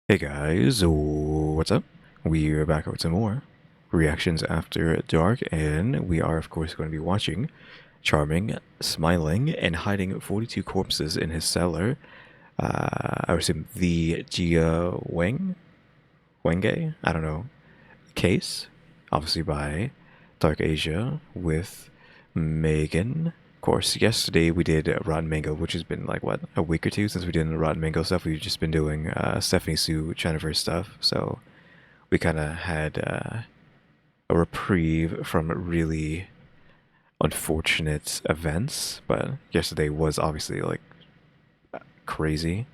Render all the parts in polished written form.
Hey guys, what's up? We are back with some more reactions after dark, and we are, of course, going to be watching Charming, smiling, and hiding 42 corpses in his cellar. I would assume the Jia Wenge? I don't know. Case, obviously by Dark Asia with Megan. Of course, yesterday we did Rotten Mango, which has been like, what, a week or two since we did the Rotten Mango stuff. We've just been doing Stephanie Sue Jennifer stuff. So we kind of had a reprieve from really unfortunate events. But yesterday was obviously like crazy.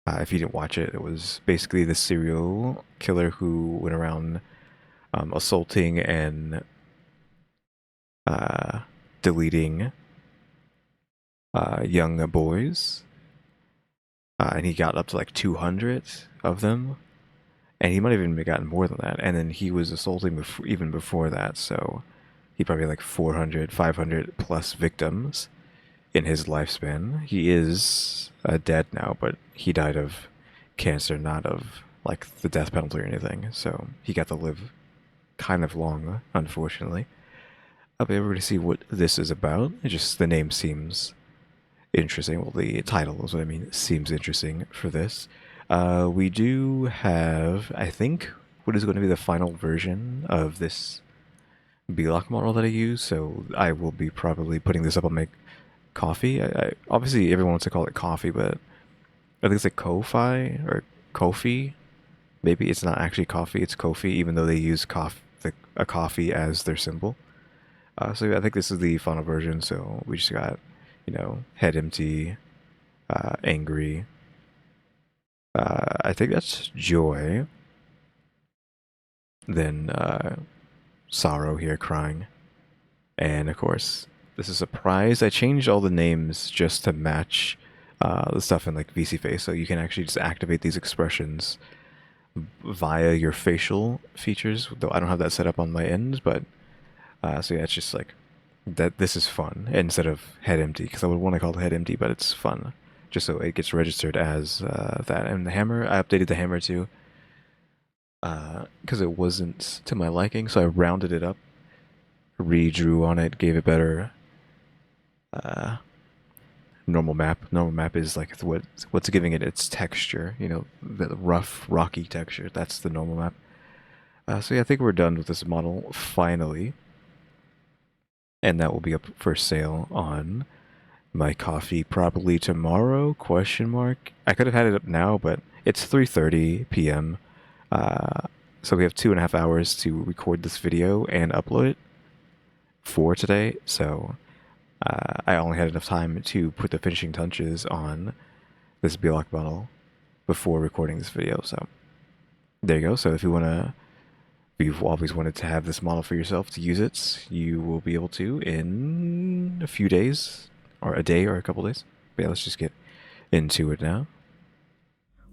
If you didn't watch it, it was basically the serial killer who went around assaulting and uh, deleting young boys, and he got up to like 200 of them, and he might have even gotten more than that. And then he was assaulting even before that, so he probably had like 400, 500 plus victims in his lifespan. He is dead now, but he died of cancer, not of like the death penalty or anything. So he got to live kind of long, unfortunately. I'll be able to see what this is about. It just the name seems interesting. Well, the title is what I mean. Seems interesting for this. We do have, I think, what is going to be the final version of this block model that I use. So I will be probably putting this up on my Coffee. Obviously everyone wants to call it Coffee, but I think it's like Kofi or Kofi. Maybe it's not actually coffee; it's Kofi, even though they use a coffee as their symbol. So I think this is the final version. So we just got, head empty, angry. I think that's joy. Then sorrow here, crying, and of course this is surprise. I changed all the names just to match the stuff in like VC Face, so you can actually just activate these expressions via your facial features. Though I don't have that set up on my end, but so yeah, it's just like that. This is fun instead of head empty, because I would want to call it head empty, but it's fun just so it gets registered as that. And the hammer, I updated the hammer too, because it wasn't to my liking, so I rounded it up, redrew on it, gave it better uh, normal map. Normal map is like what's giving it its texture, the rough, rocky texture. That's the normal map. So yeah, I think we're done with this model finally, and that will be up for sale on my coffee probably tomorrow, question mark. I could have had it up now, but it's 3:30 p.m. So we have 2.5 hours to record this video and upload it for today. So I only had enough time to put the finishing touches on this Belock model before recording this video. So there you go. So if you've always wanted to have this model for yourself to use it, you will be able to in a few days, or a day, or a couple days. But yeah, let's just get into it now.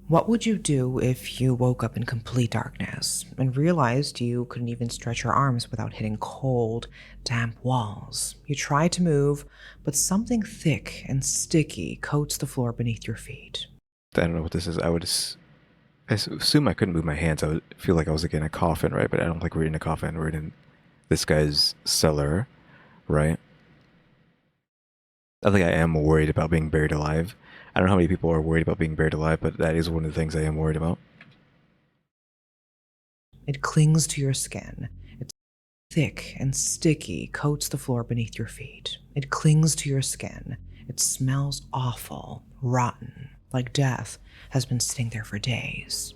What would you do if you woke up in complete darkness and realized you couldn't even stretch your arms without hitting cold, damp walls? You try to move, but something thick and sticky coats the floor beneath your feet. I don't know what this is. I assume I couldn't move my hands. I would feel like I was like in a coffin, right? But I don't think we're in a coffin. We're in this guy's cellar, right? I think I am worried about being buried alive. I don't know how many people are worried about being buried alive, but that is one of the things I am worried about. It clings to your skin. It's thick and sticky, coats the floor beneath your feet. It clings to your skin. It smells awful, rotten, like death has been sitting there for days.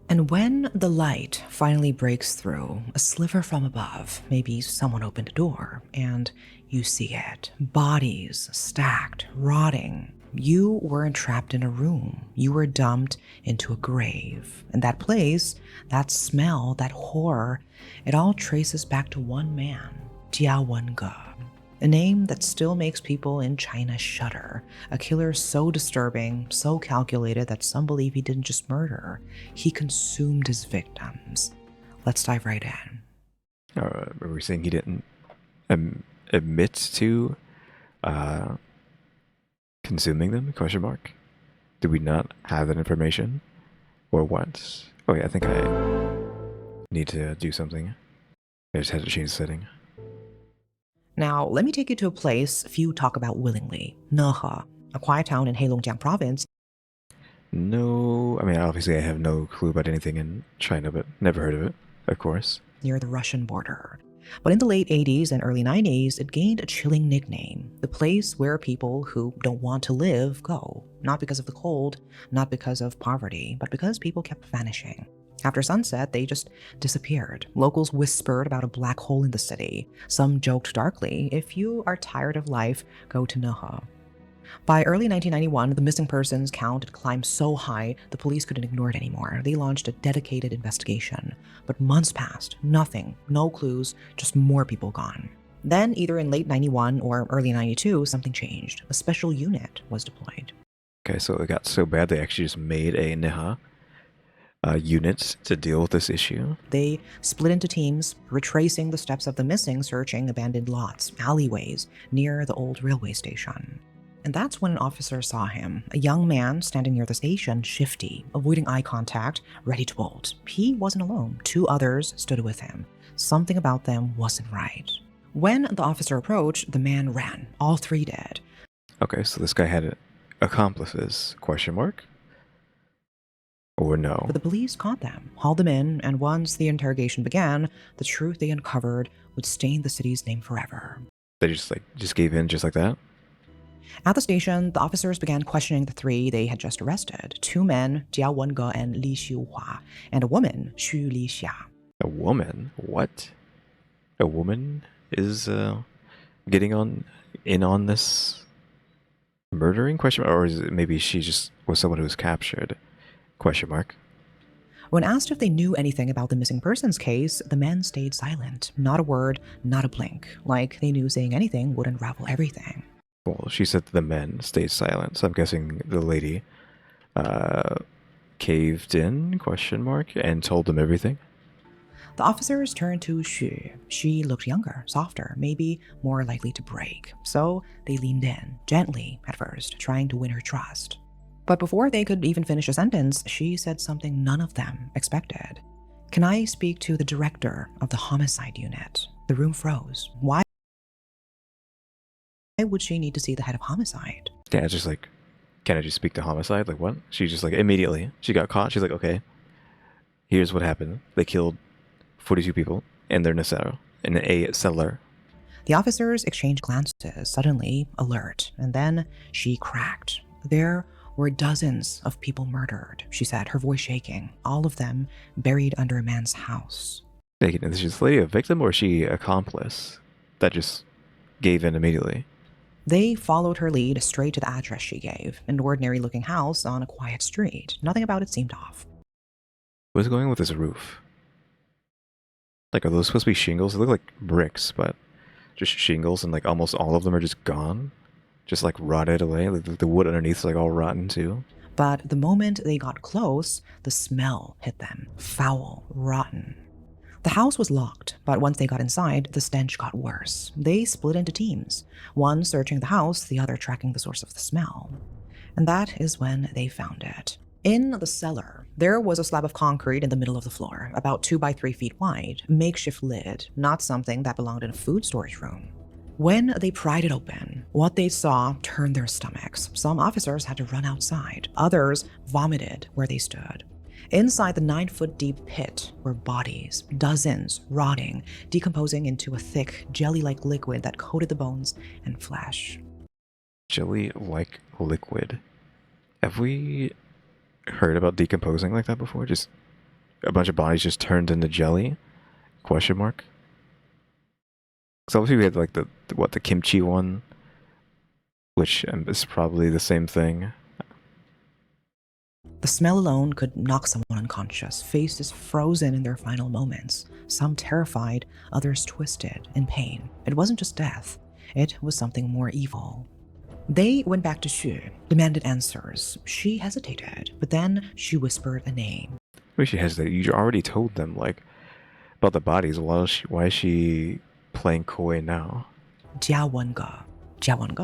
And when the light finally breaks through, a sliver from above, maybe someone opened a door, and you see it. Bodies stacked, rotting. You were entrapped in a room. You were dumped into a grave. And that place, that smell, that horror, it all traces back to one man, Jia Wenge. A name that still makes people in China shudder. A killer so disturbing, so calculated that some believe he didn't just murder, he consumed his victims. Let's dive right in. Are we saying he didn't admit to uh, consuming them? Question mark. Do we not have that information? Or what? Oh yeah, I think I need to do something. I just had to change the setting. Now, let me take you to a place few talk about willingly, Nehe, a quiet town in Heilongjiang province. No, I mean, obviously I have no clue about anything in China, but never heard of it, of course. Near the Russian border. But in the late 80s and early 90s, it gained a chilling nickname, the place where people who don't want to live go, not because of the cold, not because of poverty, but because people kept vanishing. After sunset, they just disappeared. Locals whispered about a black hole in the city. Some joked darkly, if you are tired of life, go to Nehe. By early 1991, the missing persons count had climbed so high the police couldn't ignore it anymore. They launched a dedicated investigation. But months passed, nothing, no clues, just more people gone. Then, either in late 91 or early 92, something changed. A special unit was deployed. Okay, so it got so bad they actually just made a Nehe unit to deal with this issue. They split into teams, retracing the steps of the missing, searching abandoned lots, alleyways, near the old railway station. And that's when an officer saw him, a young man standing near the station, shifty, avoiding eye contact, ready to bolt. He wasn't alone. 2 others stood with him. Something about them wasn't right. When the officer approached, the man ran. All 3 did. Okay, so this guy had accomplices, question mark? Or no? But the police caught them, hauled them in, and once the interrogation began, the truth they uncovered would stain the city's name forever. They just gave in just like that? At the station, the officers began questioning the 3 they had just arrested. 2 men, Jia Wenge and Li Xiuhua, and a woman, Xu Lixia. A woman? What? A woman is getting in on this murdering, question mark? Or is it maybe she just was someone who was captured, question mark? When asked if they knew anything about the missing persons case, the men stayed silent. Not a word, not a blink. Like they knew saying anything would unravel everything. Well, she said the men stayed silent, so I'm guessing the lady caved in, question mark, and told them everything. The officers turned to Xu. She looked younger, softer, maybe more likely to break. So they leaned in, gently at first, trying to win her trust. But before they could even finish a sentence, she said something none of them expected. "Can I speak to the director of the homicide unit?" The room froze. Why would she need to see the head of homicide? Yeah, it's just like, can I just speak to homicide? Like, what? She just like, immediately, she got caught. She's like, okay, here's what happened. They killed 42 people in their in a cellar. The officers exchanged glances, suddenly alert, and then she cracked. There were dozens of people murdered, she said, her voice shaking, all of them buried under a man's house. Is this lady a victim or is she an accomplice that just gave in immediately? They followed her lead straight to the address she gave, an ordinary-looking house on a quiet street. Nothing about it seemed off. What's going on with this roof? Like, are those supposed to be shingles? They look like bricks, but just shingles, and like almost all of them are just gone. Just like rotted away. Like, the wood underneath is like all rotten too. But the moment they got close, the smell hit them. Foul, rotten. The house was locked, but once they got inside, the stench got worse. They split into teams, one searching the house, the other tracking the source of the smell. And that is when they found it. In the cellar, there was a slab of concrete in the middle of the floor, about 2 by 3 feet wide, a makeshift lid, not something that belonged in a food storage room. When they pried it open, what they saw turned their stomachs. Some officers had to run outside. Others vomited where they stood. Inside the 9-foot-deep pit were bodies, dozens, rotting, decomposing into a thick, jelly-like liquid that coated the bones and flesh. Jelly-like liquid. Have we heard about decomposing like that before? Just a bunch of bodies just turned into jelly? Question mark? Because obviously we had like the kimchi one, which is probably the same thing. The smell alone could knock someone unconscious, faces frozen in their final moments, some terrified, others twisted, in pain. It wasn't just death, it was something more evil. They went back to Xu, demanded answers. She hesitated, but then she whispered a name. Wait, she hesitated. You already told them, like, about the bodies. Why is she playing coy now? Jia Wenge. Jia Wenge?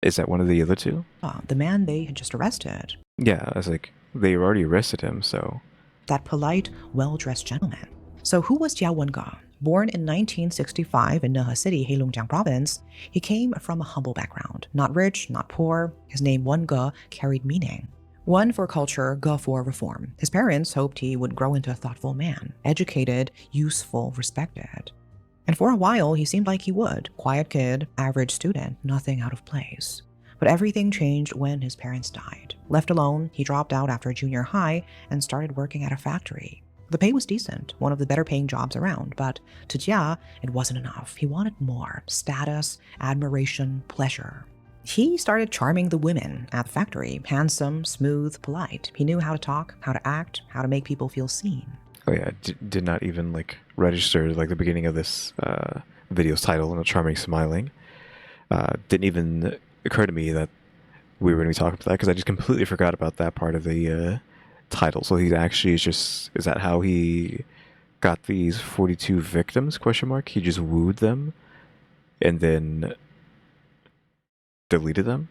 Is that one of the other two? The man they had just arrested. Yeah, I was like, they already arrested him, so. That polite, well-dressed gentleman. So who was Jia Wenge? Born in 1965 in Nehe City, Heilongjiang Province, he came from a humble background. Not rich, not poor. His name Wenge carried meaning. One for culture, ge for reform. His parents hoped he would grow into a thoughtful man, educated, useful, respected. And for a while, he seemed like he would. Quiet kid, average student, nothing out of place. But everything changed when his parents died. Left alone, he dropped out after junior high and started working at a factory. The pay was decent, one of the better paying jobs around, but to Jia, it wasn't enough. He wanted more: status, admiration, pleasure. He started charming the women at the factory, handsome, smooth, polite. He knew how to talk, how to act, how to make people feel seen. Oh yeah, did not even like register like the beginning of this video's title and the charming smiling. Didn't even occur to me that we were going to be talking about that because I just completely forgot about that part of the title. So he actually is that how he got these 42 victims? Question mark. He just wooed them and then deleted them.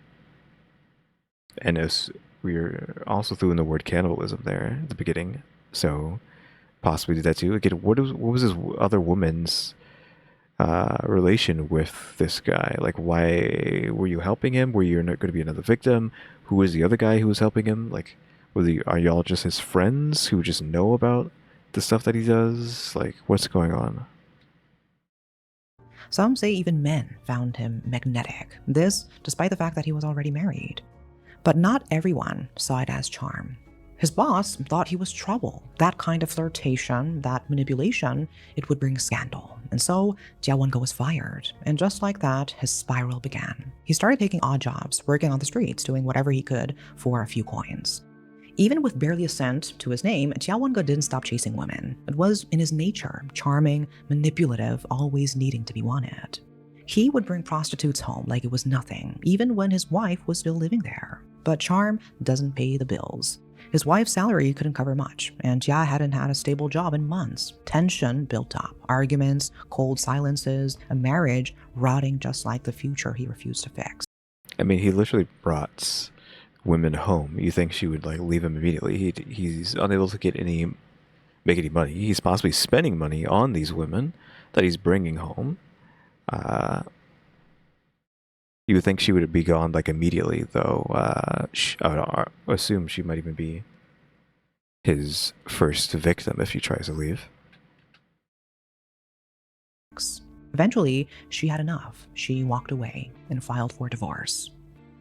And as we're also threw in the word cannibalism there at the beginning, so possibly did that too. Again, what was his other woman's relation with this guy? Like, why were you helping him? Were you not going to be another victim? Who was the other guy who was helping him? Like, are y'all just his friends who just know about the stuff that he does? Like, what's going on? Some say even men found him magnetic. This, despite the fact that he was already married. But not everyone saw it as charm. His boss thought he was trouble. That kind of flirtation, that manipulation, it would bring scandal. And so Jia Wenge was fired. And just like that, his spiral began. He started taking odd jobs, working on the streets, doing whatever he could for a few coins. Even with barely a cent to his name, Jia Wenge didn't stop chasing women. It was in his nature, charming, manipulative, always needing to be wanted. He would bring prostitutes home like it was nothing, even when his wife was still living there. But charm doesn't pay the bills. His wife's salary couldn't cover much, and Jia hadn't had a stable job in months. Tension built up, arguments, cold silences, a marriage rotting just like the future he refused to fix. I mean, he literally brought women home. You think she would like leave him immediately? He's unable to make any money. He's possibly spending money on these women that he's bringing home. You would think she would be gone like immediately, though. I would assume she might even be his first victim if he tries to leave. Eventually, she had enough. She walked away and filed for divorce.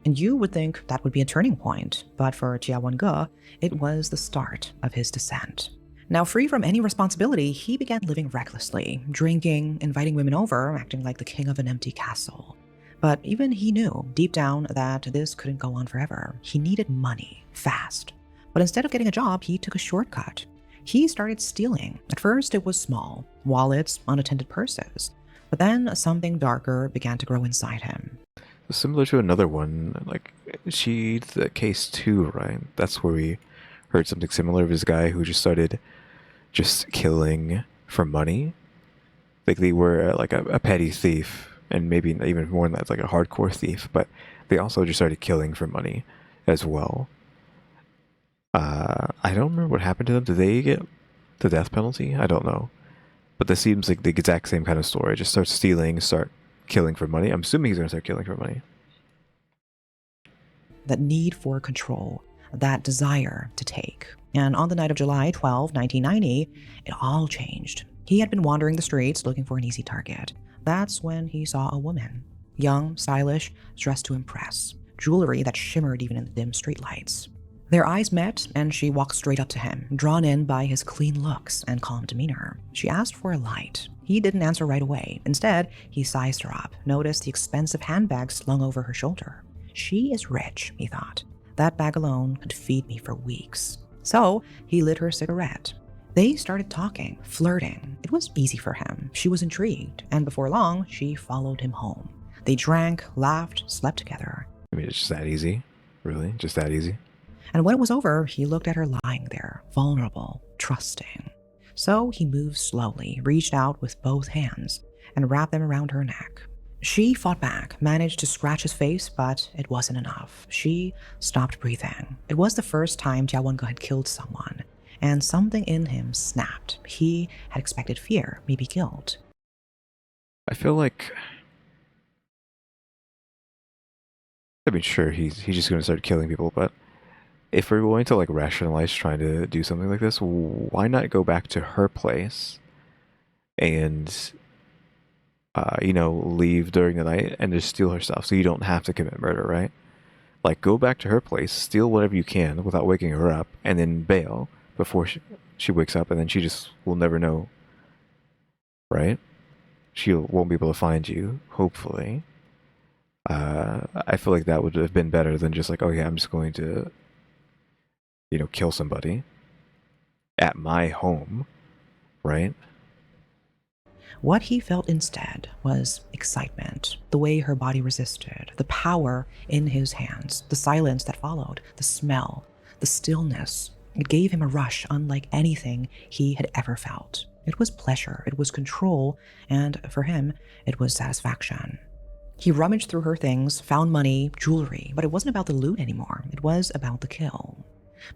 And you would think that would be a turning point, but for Jia Wenge, it was the start of his descent. Now, free from any responsibility, he began living recklessly, drinking, inviting women over, acting like the king of an empty castle. But even he knew, deep down, that this couldn't go on forever. He needed money, fast. But instead of getting a job, he took a shortcut. He started stealing. At first, it was small, wallets, unattended purses. But then something darker began to grow inside him. Similar to another one, like the case 2, right? That's where we heard something similar of this guy who just started just killing for money. Like they were like a petty thief, and maybe even more than that, it's like a hardcore thief, but they also just started killing for money as well. I don't remember what happened to them. Did they get the death penalty? I don't know. But this seems like the exact same kind of story. Just start stealing, start killing for money. I'm assuming he's going to start killing for money. That need for control, that desire to take. And on the night of July 12, 1990, it all changed. He had been wandering the streets looking for an easy target. That's when he saw a woman. Young, stylish, dressed to impress. Jewelry that shimmered even in the dim streetlights. Their eyes met, and she walked straight up to him, drawn in by his clean looks and calm demeanor. She asked for a light. He didn't answer right away. Instead, he sized her up, noticed the expensive handbag slung over her shoulder. She is rich, he thought. That bag alone could feed me for weeks. So he lit her a cigarette. They started talking, flirting. It was easy for him. She was intrigued, and before long, she followed him home. They drank, laughed, slept together. I mean, it's just that easy? Really? Just that easy? And when it was over, he looked at her lying there, vulnerable, trusting. So he moved slowly, reached out with both hands, and wrapped them around her neck. She fought back, managed to scratch his face, but it wasn't enough. She stopped breathing. It was the first time Jia Wenge had killed someone, and something in him snapped. He had expected fear, maybe guilt. I feel like, I mean, sure, he's just gonna start killing people, but if we're going to like rationalize trying to do something like this, why not go back to her place and leave during the night and just steal her stuff so you don't have to commit murder, right? Like, go back to her place, steal whatever you can without waking her up, and then bail before she wakes up, and then she just will never know, right? She won't be able to find you, hopefully. I feel like that would have been better than just like, oh yeah, I'm just going to, kill somebody at my home, right? What he felt instead was excitement, the way her body resisted, the power in his hands, the silence that followed, the smell, the stillness. It gave him a rush unlike anything he had ever felt. It was pleasure, it was control, and for him, it was satisfaction. He rummaged through her things, found money, jewelry, but it wasn't about the loot anymore. It was about the kill.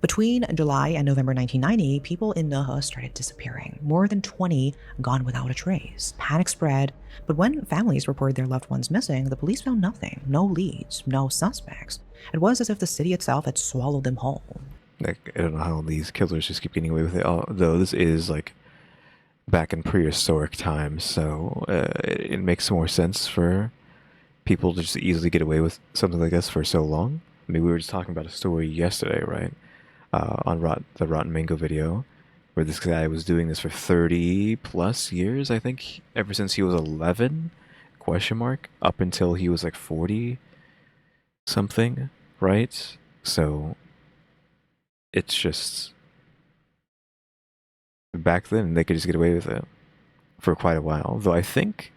Between July and November 1990, people in Nehe started disappearing. More than 20 gone without a trace. Panic spread, but when families reported their loved ones missing, the police found nothing. No leads, no suspects. It was as if the city itself had swallowed them whole. Like, I don't know how these killers just keep getting away with it. Though this is like back in prehistoric times, so it makes more sense for people to just easily get away with something like this for so long. I mean, we were just talking about a story yesterday, right? On the Rotten Mango video, where this guy was doing this for 30 plus years, I think, ever since he was 11, question mark, up until he was like 40 something, right? So it's just, back then they could just get away with it for quite a while. Though I think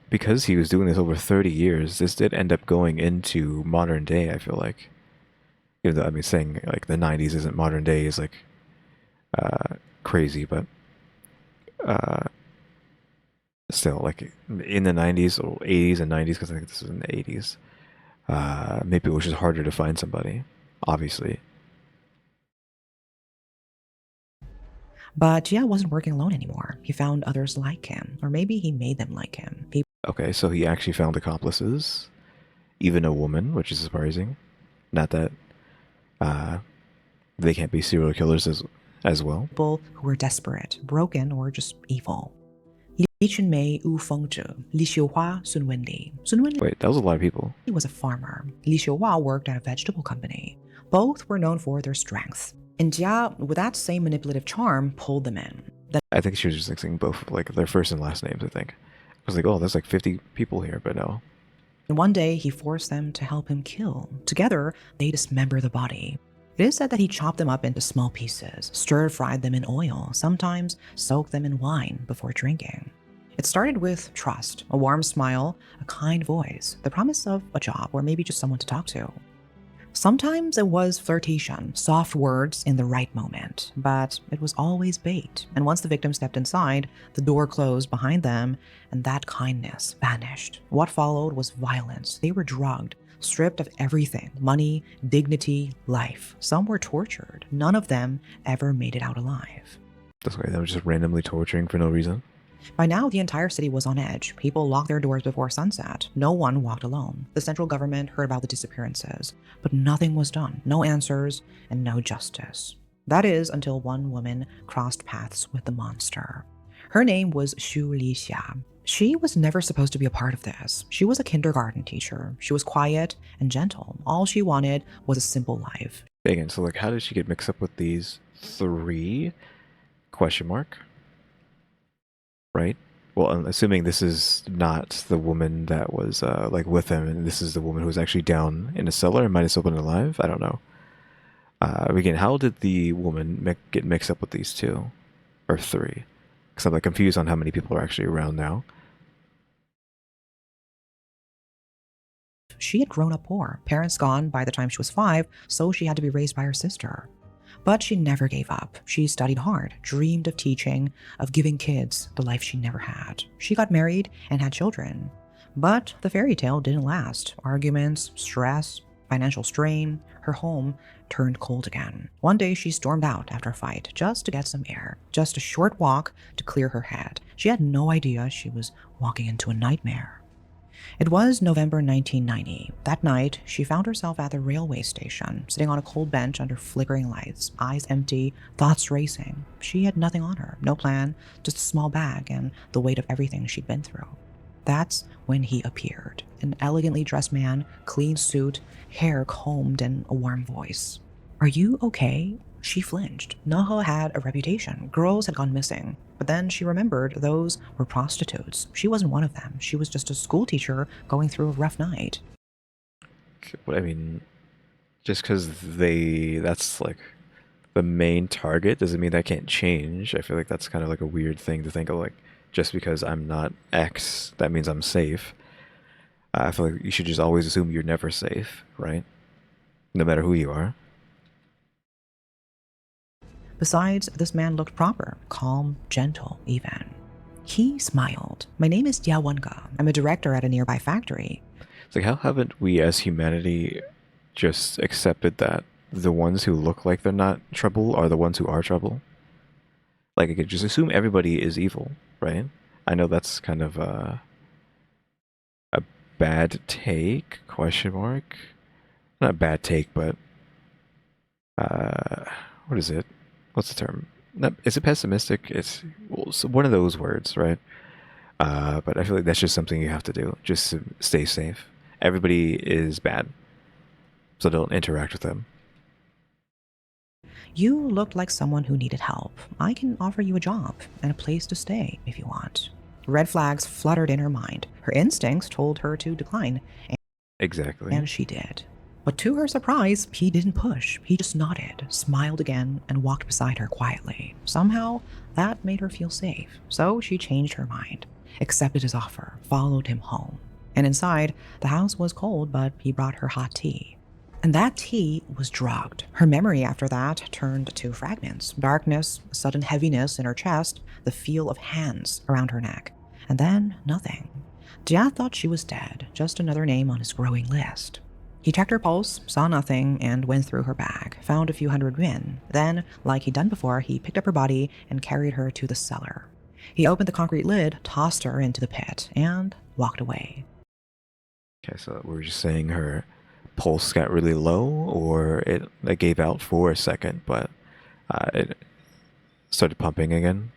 because he was doing this over 30 years, this did end up going into modern day, I feel like. Even though, I mean, saying like the 90s isn't modern day is like crazy, but uh, still, like in the 90s or 80s and 90s, because I think this was in the 80s, maybe it was just harder to find somebody, obviously. But Jia wasn't working alone anymore. He found others like him, or maybe he made them like him. Okay, so he actually found accomplices, even a woman, which is surprising. Not that they can't be serial killers as well. People who were desperate, broken, or just evil. Li Chunmei, Wu Fengzhe, Li Xiuhua, Sun Wenli. Sun Wenli Wait, that was a lot of people. was a farmer. Li Xiuhua worked at a vegetable company. Both were known for their strength. And Jia, with that same manipulative charm, pulled them in. I think she was just like saying both like their first and last names, I think. I was like, oh, there's like 50 people here, but no. And one day, he forced them to help him kill. Together, they dismember the body. It is said that he chopped them up into small pieces, stir-fried them in oil, sometimes soaked them in wine before drinking. It started with trust, a warm smile, a kind voice, the promise of a job, or maybe just someone to talk to. Sometimes it was flirtation, soft words in the right moment, but it was always bait. And once the victim stepped inside, the door closed behind them, and that kindness vanished. What followed was violence. They were drugged, stripped of everything: money, dignity, life. Some were tortured. None of them ever made it out alive. That's why they were just randomly torturing for no reason. By now, the entire city was on edge. People locked their doors before sunset. No one walked alone. The central government heard about the disappearances, but nothing was done. No answers and no justice. That is until one woman crossed paths with the monster. Her name was Xu Lixia. She was never supposed to be a part of this. She was a kindergarten teacher. She was quiet and gentle. All she wanted was a simple life. Again, so like, how did she get mixed up with these three? Question mark. Right? Well, I'm assuming this is not the woman that was like with him, and this is the woman who was actually down in the cellar and might have still been alive. I don't know. Again, how did the woman get mixed up with these two or three? Because I'm like confused on how many people are actually around now. She had grown up poor, parents gone by the time she was 5, so she had to be raised by her sister. But she never gave up. She studied hard, dreamed of teaching, of giving kids the life she never had. She got married and had children. But the fairy tale didn't last. Arguments, stress, financial strain, her home turned cold again. One day she stormed out after a fight just to get some air, just a short walk to clear her head. She had no idea she was walking into a nightmare. It was November 1990. That night, she found herself at the railway station, sitting on a cold bench under flickering lights, eyes empty, thoughts racing. She had nothing on her, no plan, just a small bag and the weight of everything she'd been through. That's when he appeared, an elegantly dressed man, clean suit, hair combed, and a warm voice. "Are you okay?" She flinched. Nehe had a reputation. Girls had gone missing. But then she remembered those were prostitutes. She wasn't one of them. She was just a school teacher going through a rough night. But I mean, just because that's like the main target doesn't mean that can't change. I feel like that's kind of like a weird thing to think of, like, just because I'm not X, that means I'm safe. I feel like you should just always assume you're never safe, right? No matter who you are. Besides, this man looked proper, calm, gentle, even. He smiled. "My name is Jia Wenge. I'm a director at a nearby factory." It's like, how haven't we as humanity just accepted that the ones who look like they're not trouble are the ones who are trouble? Like, I could just assume everybody is evil, right? I know that's kind of a bad take, question mark. Not a bad take, but what is it? What's the term? Not, is it pessimistic? It's one of those words, right? But I feel like that's just something you have to do, just to stay safe. Everybody is bad, so don't interact with them. "You looked like someone who needed help. I can offer you a job and a place to stay if you want." Red flags fluttered in her mind. Her instincts told her to decline, Exactly. and she did. But to her surprise, he didn't push. He just nodded, smiled again, and walked beside her quietly. Somehow, that made her feel safe. So she changed her mind, accepted his offer, followed him home. And inside, the house was cold, but he brought her hot tea. And that tea was drugged. Her memory after that turned to fragments. Darkness, a sudden heaviness in her chest, the feel of hands around her neck. And then nothing. Jia thought she was dead, just another name on his growing list. He checked her pulse, saw nothing, and went through her bag, found a few hundred yuan. Then, like he'd done before, he picked up her body and carried her to the cellar. He opened the concrete lid, tossed her into the pit, and walked away. Okay, so we were just saying her pulse got really low, or it gave out for a second, but it started pumping again.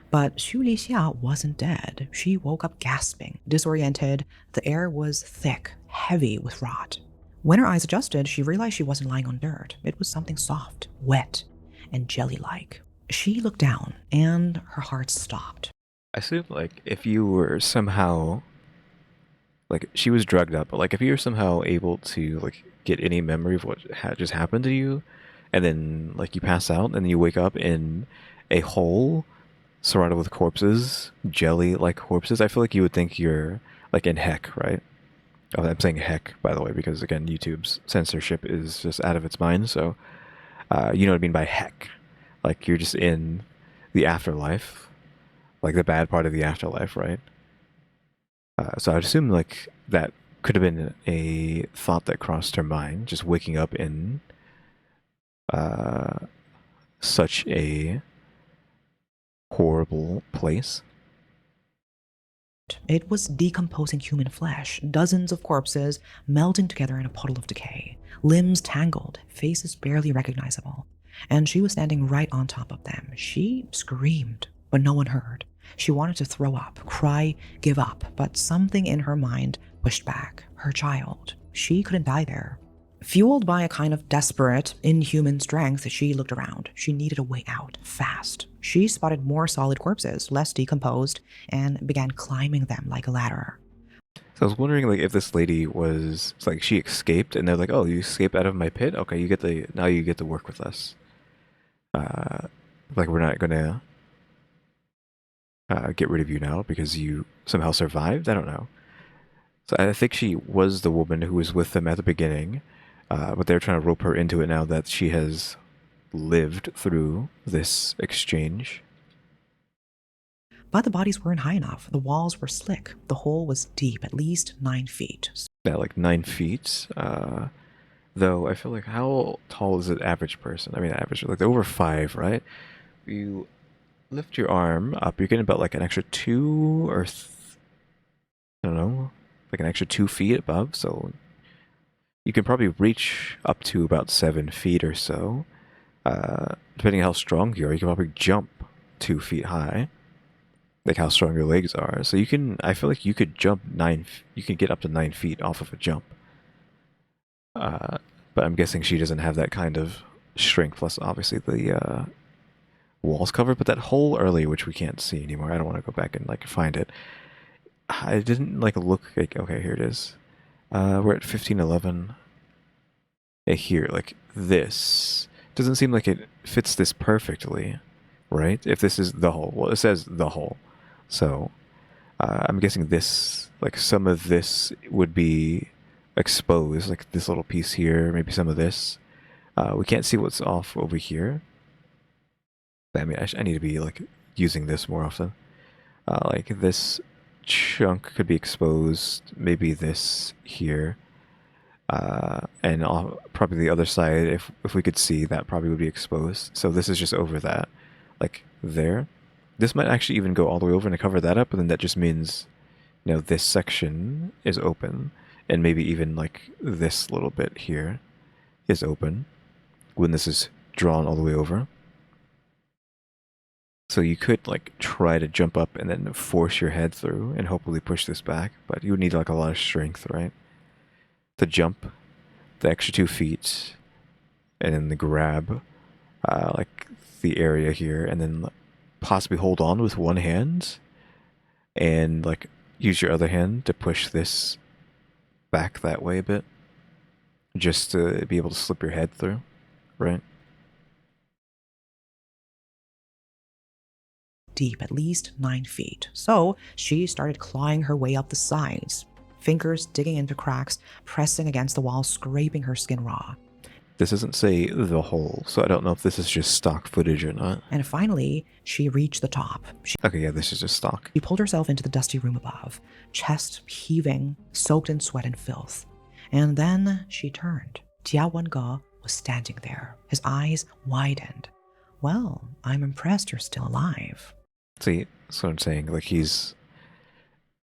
But Xu Lixia wasn't dead. She woke up gasping, disoriented. The air was thick, heavy with rot. When her eyes adjusted, she realized she wasn't lying on dirt. It was something soft, wet, and jelly-like. She looked down, and her heart stopped. I assume, like, if you were somehow, like, she was drugged up, but, like, if you were somehow able to, like, get any memory of what just happened to you, and then, like, you pass out, and then you wake up in a hole surrounded with corpses, jelly-like corpses, I feel like you would think you're, like, in heck, right? Oh, I'm saying heck, by the way, because, again, YouTube's censorship is just out of its mind, so you know what I mean by heck. Like, you're just in the afterlife, like the bad part of the afterlife, right? So I'd assume, like, that could have been a thought that crossed her mind, just waking up in such a horrible place. It was decomposing human flesh, dozens of corpses melting together in a puddle of decay, limbs tangled, faces barely recognizable. And she was standing right on top of them. She screamed, but no one heard. She wanted to throw up, cry, give up, but something in her mind pushed back. Her child. She couldn't die there. Fueled by a kind of desperate, inhuman strength, she looked around. She needed a way out, fast. She spotted more solid corpses, less decomposed, and began climbing them like a ladder. So I was wondering, like, if this lady was, it's like, she escaped, and they're like, "Oh, you escaped out of my pit? Okay, now you get to work with us. Like, we're not gonna get rid of you now because you somehow survived." I don't know. So I think she was the woman who was with them at the beginning, but they're trying to rope her into it now that she has lived through this exchange. But the bodies weren't high enough. The walls were slick. The hole was deep, at least 9 feet. Yeah, like 9 feet. Though I feel like, how tall is an average person? I mean, average, like over 5, right? You lift your arm up, you're getting about like an extra 2 or I don't know, like an extra 2 feet above. So you can probably reach up to about 7 feet or so. Depending on how strong you are, you can probably jump 2 feet high, like how strong your legs are. So you can, I feel like you could jump you can get up to 9 feet off of a jump. But I'm guessing she doesn't have that kind of strength, plus obviously the walls covered. But that hole earlier, which we can't see anymore, I don't want to go back and like find it. I didn't like look like, okay, here it is. We're at 1511. Here, like this. Doesn't seem like it fits this perfectly, right? If this is the hole. Well, it says the hole. So, I'm guessing this, like some of this would be exposed, like this little piece here, maybe some of this. We can't see what's off over here. I mean, I need to be like using this more often. Like this chunk could be exposed, maybe this here. And probably the other side, if we could see, that probably would be exposed. So this is just over that, like there. This might actually even go all the way over and cover that up, and then that just means, you know, this section is open, and maybe even like this little bit here is open when this is drawn all the way over. So you could like try to jump up and then force your head through and hopefully push this back, but you would need like a lot of strength, right? To jump the extra 2 feet, and then the grab, like the area here, and then possibly hold on with one hand, and like use your other hand to push this back that way a bit, just to be able to slip your head through, right? Deep, at least 9 feet. So she started clawing her way up the sides, fingers digging into cracks, pressing against the wall, scraping her skin raw. This doesn't say the hole, so I don't know if this is just stock footage or not. And finally, she reached the top. Okay, yeah, this is just stock. She pulled herself into the dusty room above, chest heaving, soaked in sweat and filth. And then she turned. Jia Wenge was standing there, his eyes widened. Well, I'm impressed you're still alive. See, that's what I'm saying. Like he's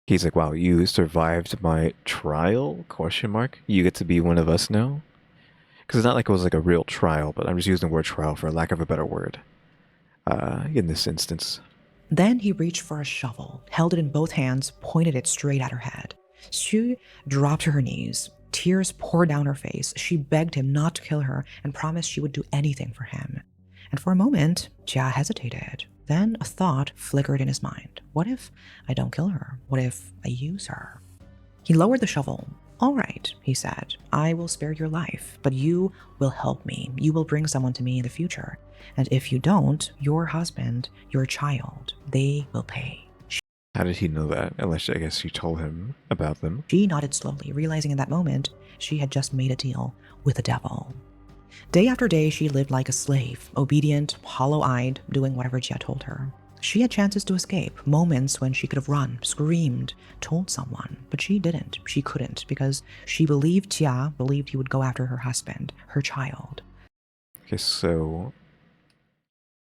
like, wow, you survived my trial? Question mark. You get to be one of us now. Because it's not like it was like a real trial, but I'm just using the word trial for lack of a better word. In this instance. Then he reached for a shovel, held it in both hands, pointed it straight at her head. Xu dropped to her knees. Tears poured down her face. She begged him not to kill her and promised she would do anything for him. And for a moment, Jia hesitated. Then a thought flickered in his mind. What if I don't kill her? What if I use her? He lowered the shovel. All right, he said, I will spare your life, but you will help me. You will bring someone to me in the future. And if you don't, your husband, your child, they will pay. How did he know that? Unless I guess you told him about them. She nodded slowly, realizing in that moment she had just made a deal with the devil. Day after day, she lived like a slave, obedient, hollow-eyed, doing whatever Jia told her. She had chances to escape, moments when she could have run, screamed, told someone, but she didn't. She couldn't, because she believed Jia believed he would go after her husband, her child. Okay, so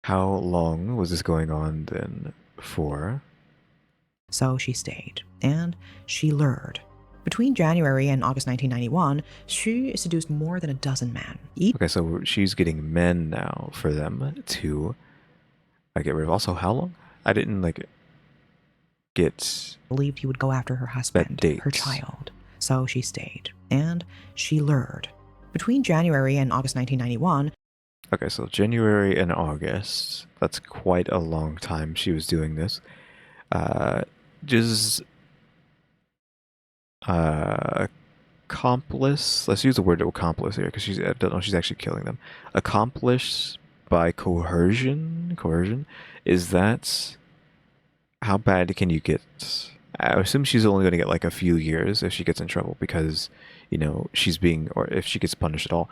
how long was this going on then for? So she stayed, and she lured. Between January and August 1991, Xu seduced more than a dozen men. Okay, so she's getting men now for them to get rid of. Also, how long? I didn't get believed he would go after her husband, her child. So she stayed, and she lured. Between January and August 1991. Okay, so January and August. That's quite a long time she was doing this. Just accomplice. Let's use the word accomplice here, because I don't know, she's actually killing them. Accomplice by coercion. Coercion, is that, how bad can you get? I assume she's only going to get like a few years if she gets in trouble, because, you know, she's being, or if she gets punished at all,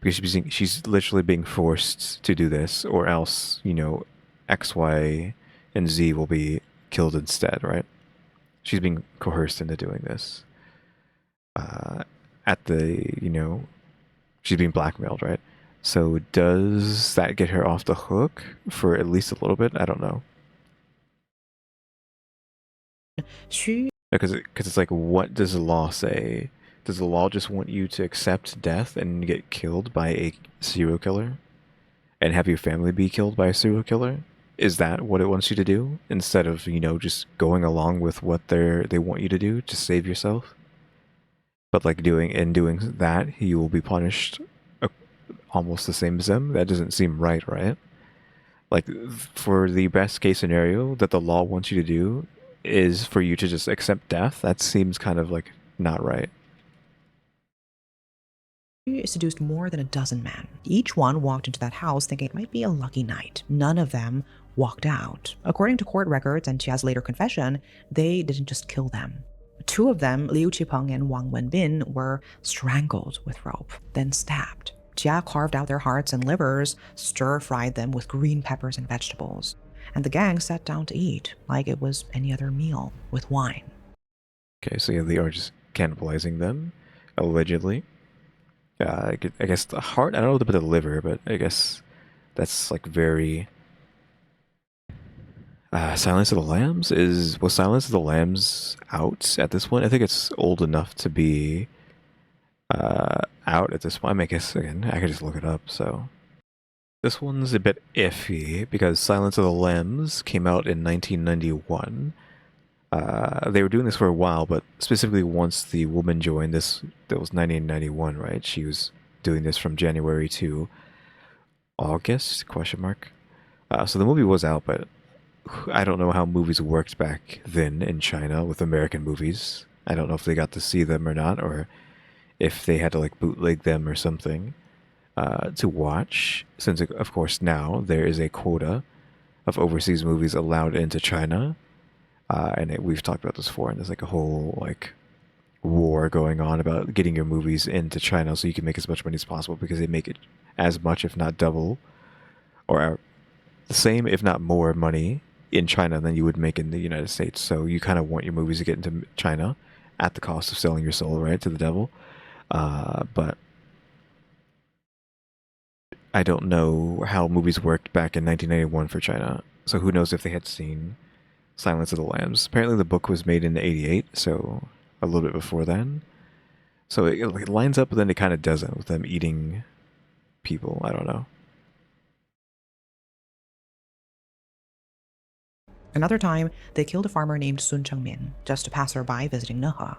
because she's literally being forced to do this, or else, you know, X, Y, and Z will be killed instead, right? She's being coerced into doing this. At the, you know, she's being blackmailed, right? So does that get her off the hook for at least a little bit? I don't know. Xu Because it's like, what does the law say? Does the law just want you to accept death and get killed by a serial killer? And have your family be killed by a serial killer? Is that what it wants you to do? Instead of, you know, just going along with what they want you to do to save yourself? But like doing that, you will be punished almost the same as them? That doesn't seem right, right? Like, for the best case scenario that the law wants you to do is for you to just accept death, that seems kind of like not right. seduced more than a dozen men. Each one walked into that house thinking it might be a lucky night. None of them walked out. According to court records and Jia's later confession, they didn't just kill them. Two of them, Liu Qipeng and Wang Wenbin, were strangled with rope, then stabbed. Jia carved out their hearts and livers, stir-fried them with green peppers and vegetables. And the gang sat down to eat like it was any other meal, with wine. Okay, so yeah, they are just cannibalizing them, allegedly. I guess the heart, I don't know about the liver, but I guess that's like very... Silence of the Lambs? Was Silence of the Lambs out at this point? I think it's old enough to be out at this point. I mean, I guess, again, I could just look it up, so... This one's a bit iffy, because Silence of the Lambs came out in 1991. They were doing this for a while, but specifically once the woman joined this, that was 1991, right? She was doing this from January to August, question mark. So the movie was out, but I don't know how movies worked back then in China with American movies. I don't know if they got to see them or not, or if they had to like bootleg them or something to watch, since of course now there is a quota of overseas movies allowed into China. And we've talked about this before, and there's like a whole like war going on about getting your movies into China so you can make as much money as possible, because they make it as much, if not double, or the same, if not more money in China than you would make in the United States. So you kind of want your movies to get into China at the cost of selling your soul, right, to the devil. But I don't know how movies worked back in 1991 for China, so who knows if they had seen Silence of the Lambs. Apparently the book was made in 88, so a little bit before then. So it lines up, but then it kind of doesn't, with them eating people. I don't know. Another time, they killed a farmer named Sun Chengmin, just a passerby visiting Nehe.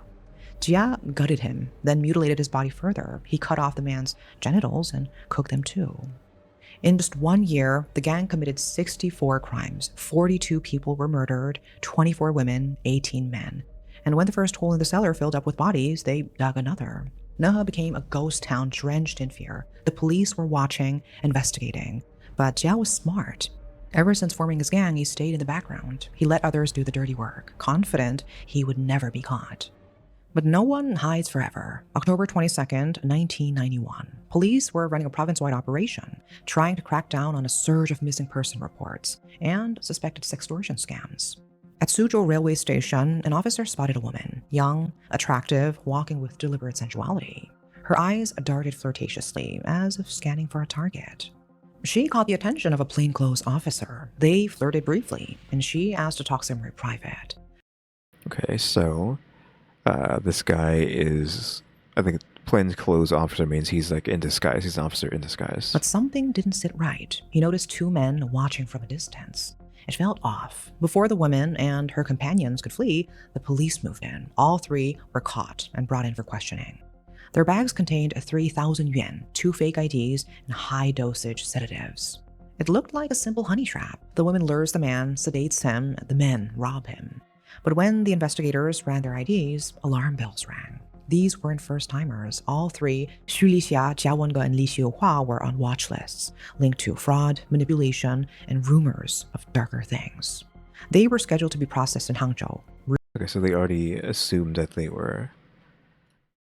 Jia gutted him, then mutilated his body further. He cut off the man's genitals and cooked them too. In just 1 year, the gang committed 64 crimes. 42 people were murdered, 24 women, 18 men. And when the first hole in the cellar filled up with bodies, they dug another. Nehe became a ghost town drenched in fear. The police were watching, investigating. But Jia was smart. Ever since forming his gang, he stayed in the background. He let others do the dirty work, confident he would never be caught. But no one hides forever. October 22nd, 1991. Police were running a province-wide operation, trying to crack down on a surge of missing person reports and suspected sextortion scams. At Suzhou railway station, an officer spotted a woman, young, attractive, walking with deliberate sensuality. Her eyes darted flirtatiously, as if scanning for a target. She caught the attention of a plainclothes officer. They flirted briefly, and she asked to talk somewhere private. Okay, so this guy is, I think, plainclothes officer means he's like in disguise. He's an officer in disguise. But something didn't sit right. He noticed two men watching from a distance. It felt off. Before the woman and her companions could flee, the police moved in. All three were caught and brought in for questioning. Their bags contained 3,000 yuan, 2 fake IDs, and high-dosage sedatives. It looked like a simple honey trap. The woman lures the man, sedates him, the men rob him. But when the investigators ran their IDs, alarm bells rang. These weren't first-timers. All three, Xu Lixia, Jia Wenge, and Li Xiuhua, were on watch lists, linked to fraud, manipulation, and rumors of darker things. They were scheduled to be processed in Hangzhou. Okay, so they already assumed that they were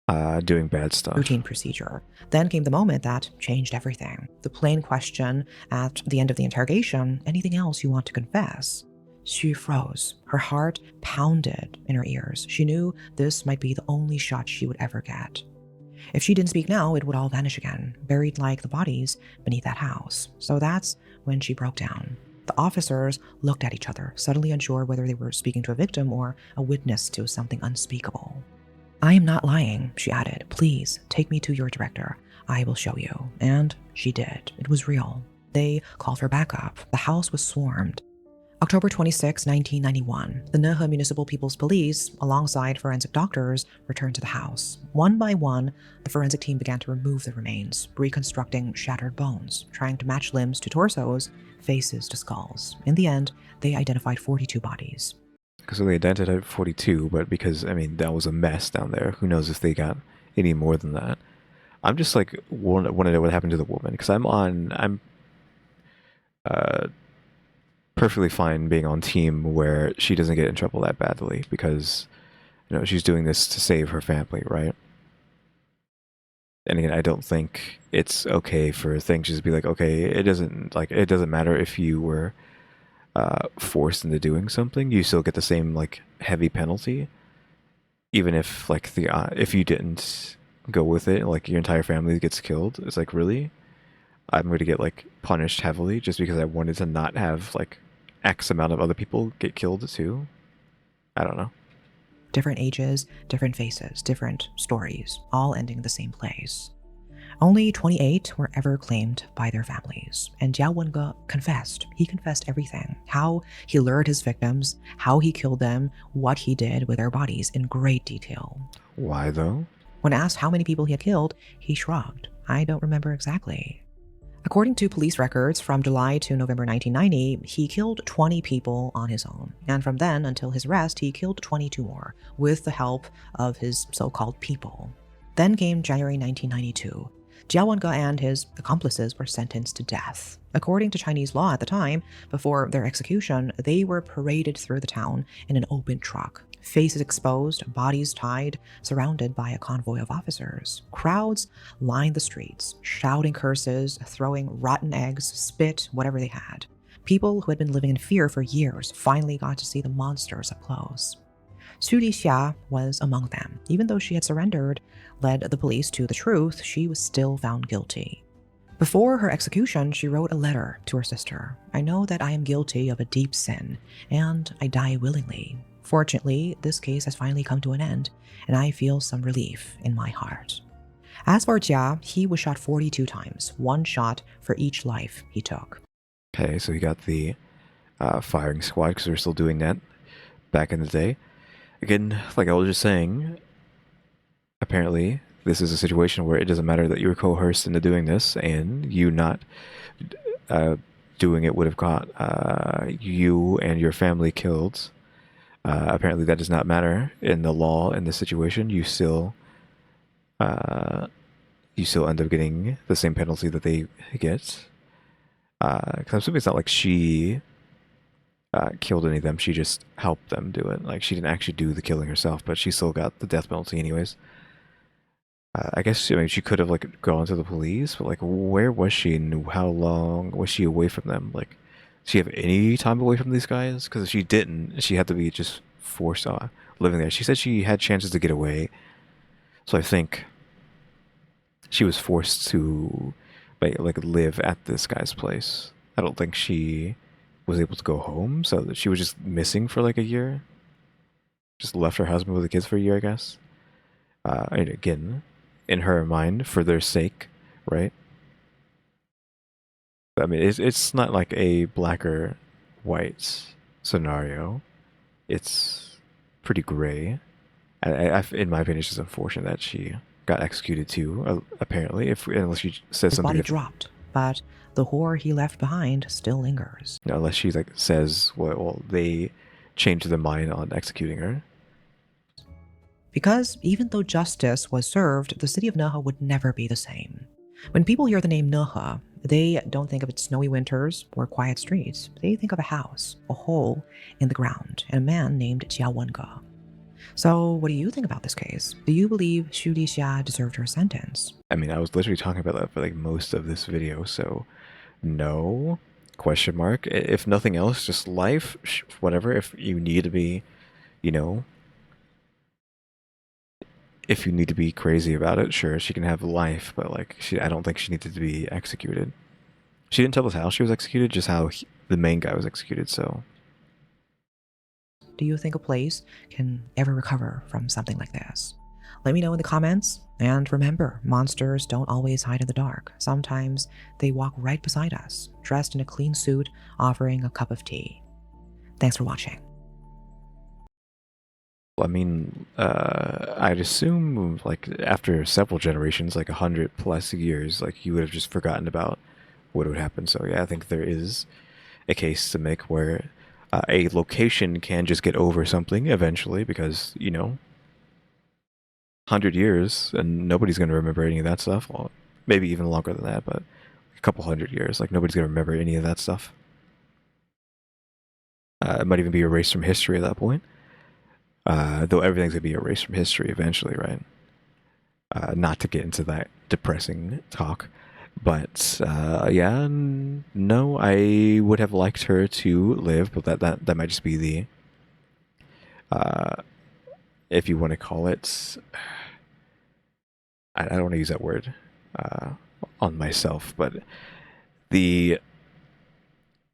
Doing bad stuff. Routine procedure. Then came the moment that changed everything. The plain question at the end of the interrogation, anything else you want to confess? She froze. Her heart pounded in her ears. She knew this might be the only shot she would ever get. If she didn't speak now, it would all vanish again, buried like the bodies beneath that house. So that's when she broke down. The officers looked at each other, suddenly unsure whether they were speaking to a victim or a witness to something unspeakable. I am not lying, she added. Please, take me to your director. I will show you. And she did. It was real. They called for backup. The house was swarmed. October 26, 1991, the Nehe Municipal People's Police, alongside forensic doctors, returned to the house. One by one, the forensic team began to remove the remains, reconstructing shattered bones, trying to match limbs to torsos, faces to skulls. In the end, they identified 42 bodies. So they identified 42, but because, I mean, that was a mess down there. Who knows if they got any more than that. I'm just like, want to know what happened to the woman, because I'm perfectly fine being on team where she doesn't get in trouble that badly, because, you know, she's doing this to save her family, right? And again, I don't think it's okay for things just to be like, okay, it doesn't matter if you were forced into doing something, you still get the same like heavy penalty, even if like if you didn't go with it, like your entire family gets killed. It's like, really? I'm going to get like punished heavily just because I wanted to not have like X amount of other people get killed too? I don't know. Different ages, different faces, different stories, all ending the same place. Only 28 were ever claimed by their families, and Jia Wenge confessed. He confessed everything. How he lured his victims, how he killed them, what he did with their bodies in great detail. Why though? When asked how many people he had killed, he shrugged. I don't remember exactly. According to police records, from July to November 1990, he killed 20 people on his own. And from then until his arrest, he killed 22 more, with the help of his so-called people. Then came January 1992. Jia Wenge and his accomplices were sentenced to death. According to Chinese law at the time, before their execution, they were paraded through the town in an open truck. Faces exposed, bodies tied, surrounded by a convoy of officers. Crowds lined the streets, shouting curses, throwing rotten eggs, spit, whatever they had. People who had been living in fear for years finally got to see the monsters up close. Xu Lixia was among them. Even though she had surrendered, led the police to the truth, she was still found guilty. Before her execution, she wrote a letter to her sister. I know that I am guilty of a deep sin, and I die willingly. Fortunately, this case has finally come to an end, and I feel some relief in my heart. As for Jia, he was shot 42 times, one shot for each life he took. Okay, so you got the firing squad, because we were still doing that back in the day. Again, like I was just saying, apparently this is a situation where it doesn't matter that you were coerced into doing this, and you not doing it would have got you and your family killed. Apparently that does not matter in the law in this situation. You still end up getting the same penalty that they get. Because I'm assuming it's not like she killed any of them. She just helped them do it. Like, she didn't actually do the killing herself, but she still got the death penalty anyways. I guess, I mean, she could have like gone to the police, but like, where was she and how long was she away from them? Like, did she have any time away from these guys? Because if she didn't, she had to be just forced living there. She said she had chances to get away, so I think she was forced to like live at this guy's place. I don't think she was able to go home, so that she was just missing for like a year. Just left her husband with the kids for a year, I guess. And again, in her mind, for their sake, right? I mean, it's not like a black or white scenario. It's pretty gray. In my opinion, it's just unfortunate that she got executed too. Apparently, unless she says His something body different. dropped, but the horror he left behind still lingers. Unless she like says, well, they changed their mind on executing her. Because even though justice was served, the city of Nehe would never be the same. When people hear the name Nehe, they don't think of its snowy winters or quiet streets. They think of a house, a hole in the ground, and a man named Jia Wenge. So, what do you think about this case? Do you believe Xu Lixia deserved her sentence? I mean, I was literally talking about that for like most of this video, so no question mark. If nothing else, just life, whatever. If you need to be, you know, if you need to be crazy about it, sure, she can have life, but like, I don't think she needed to be executed. She didn't tell us how she was executed, just how the main guy was executed. So, Do you think a place can ever recover from something like this? Let me know in the comments. And remember, monsters don't always hide in the dark. Sometimes they walk right beside us, dressed in a clean suit, offering a cup of tea. Thanks for watching. I mean, I'd assume like after several generations, like 100+ years, like you would have just forgotten about what would happen. So yeah, I think there is a case to make where a location can just get over something eventually, because 100 years and nobody's going to remember any of that stuff. Well, maybe even longer than that, but a couple 100 years, like nobody's going to remember any of that stuff. It might even be erased from history at that point. Though everything's going to be erased from history eventually, right? Not to get into that depressing talk. But yeah, no, I would have liked her to live, but that might just be the, if you want to call it, I don't want to use that word on myself, but the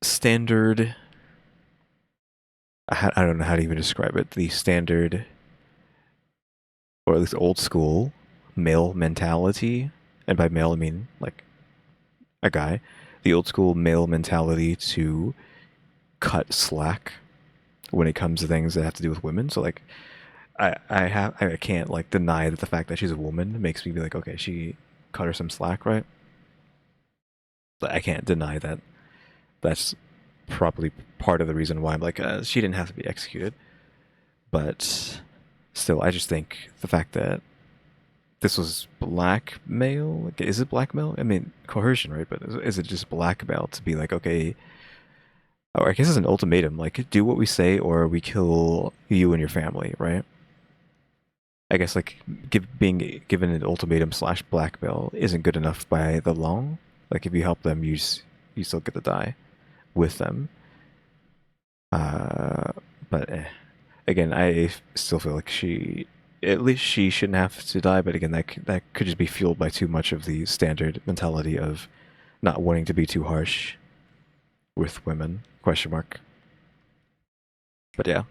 standard, I don't know how to even describe it, the standard, or at least old school male mentality, and by male I mean like a guy, the old school male mentality to cut slack when it comes to things that have to do with women. So like I can't like deny that the fact that she's a woman makes me be like, okay, she cut her some slack, right? But I can't deny that that's probably part of the reason why I'm like, she didn't have to be executed. But still, I just think the fact that this was blackmail, like, is it blackmail? I mean, coercion, right? But is it just blackmail to be like, okay, or I guess it's an ultimatum, like, do what we say or we kill you and your family, right? I guess like being given an ultimatum slash blackmail isn't good enough by the law. Like if you help them, you still get to die with them. But again, I still feel like at least she shouldn't have to die. But again, that could just be fueled by too much of the standard mentality of not wanting to be too harsh with women. Question mark. But yeah.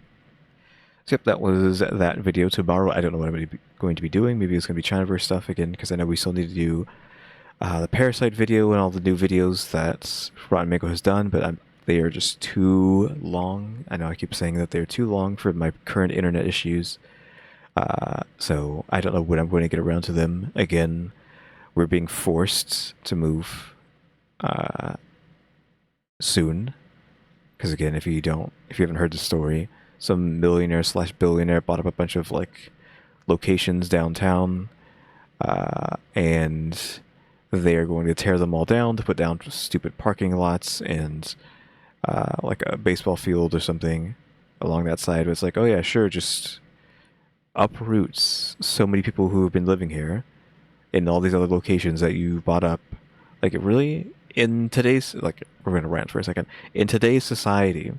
So yep, that was that video. Tomorrow, I don't know what I'm going to be doing. Maybe it's going to be Chinaverse stuff again, because I know we still need to do the Parasite video and all the new videos that Rotten Mango has done, but they are just too long. I know I keep saying that they're too long for my current internet issues. So I don't know when I'm going to get around to them again. We're being forced to move soon, because again, if you haven't heard the story, some millionaire slash billionaire bought up a bunch of like locations downtown, and they are going to tear them all down to put down stupid parking lots and like a baseball field or something along that side. It's like, oh yeah, sure, just uproots so many people who have been living here in all these other locations that you bought up. Like, it really, in today's, like, we're going to rant for a second. In today's society,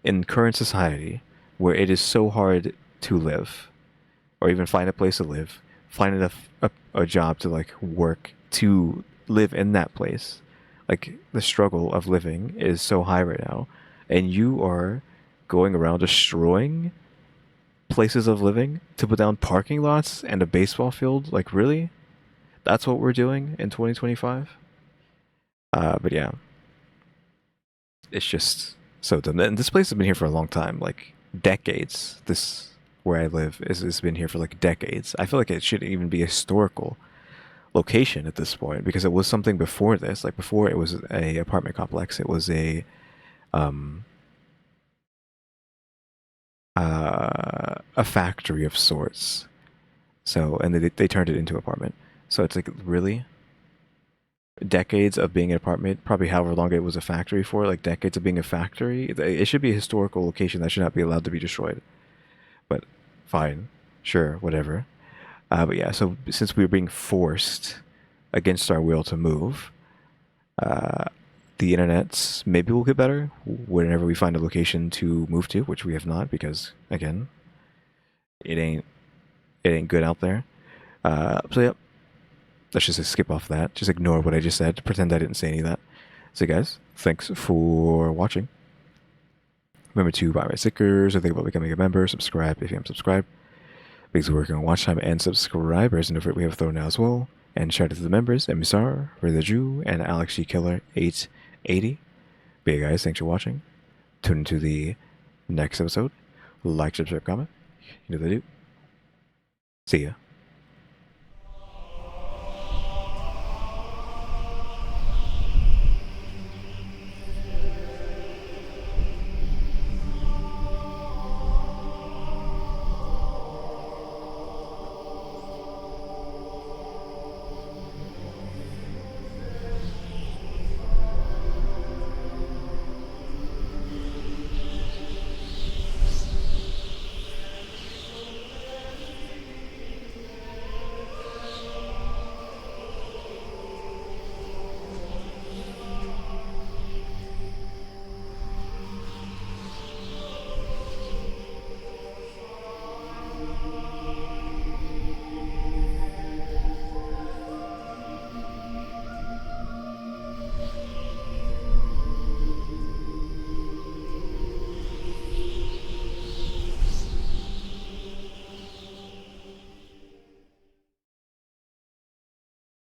in current society, where it is so hard to live, or even find a place to live, find a job to, like, work to live in that place, like, the struggle of living is so high right now, and you are going around destroying places of living to put down parking lots and a baseball field. Like, really? That's what we're doing in 2025? But yeah, it's just so dumb. And this place has been here for a long time, like decades. This, where I live, has been here for like decades. I feel like it should even be a historical location at this point, because it was something before this. Like, before it was a apartment complex, it was a factory of sorts. So, and they turned it into an apartment. So it's like, really? Decades of being an apartment, probably however long it was a factory for, like decades of being a factory. It should be a historical location that should not be allowed to be destroyed. But fine, sure, whatever. But yeah, so since we were being forced against our will to move, uh, the internets maybe will get better whenever we find a location to move to, which we have not because again, it ain't good out there. So yeah, let's just skip off that. Just ignore what I just said. Pretend I didn't say any of that. So guys, thanks for watching. Remember to buy my stickers or think about becoming a member. Subscribe if you haven't subscribed. Because we're working on watch time and subscribers, and we have a throw now as well. And shout out to the members, EmmyStarr, RaleyDrew, and alexgkiller 880. But yeah, guys, thanks for watching. Tune into the next episode. Like, subscribe, comment. You know what I do. See ya.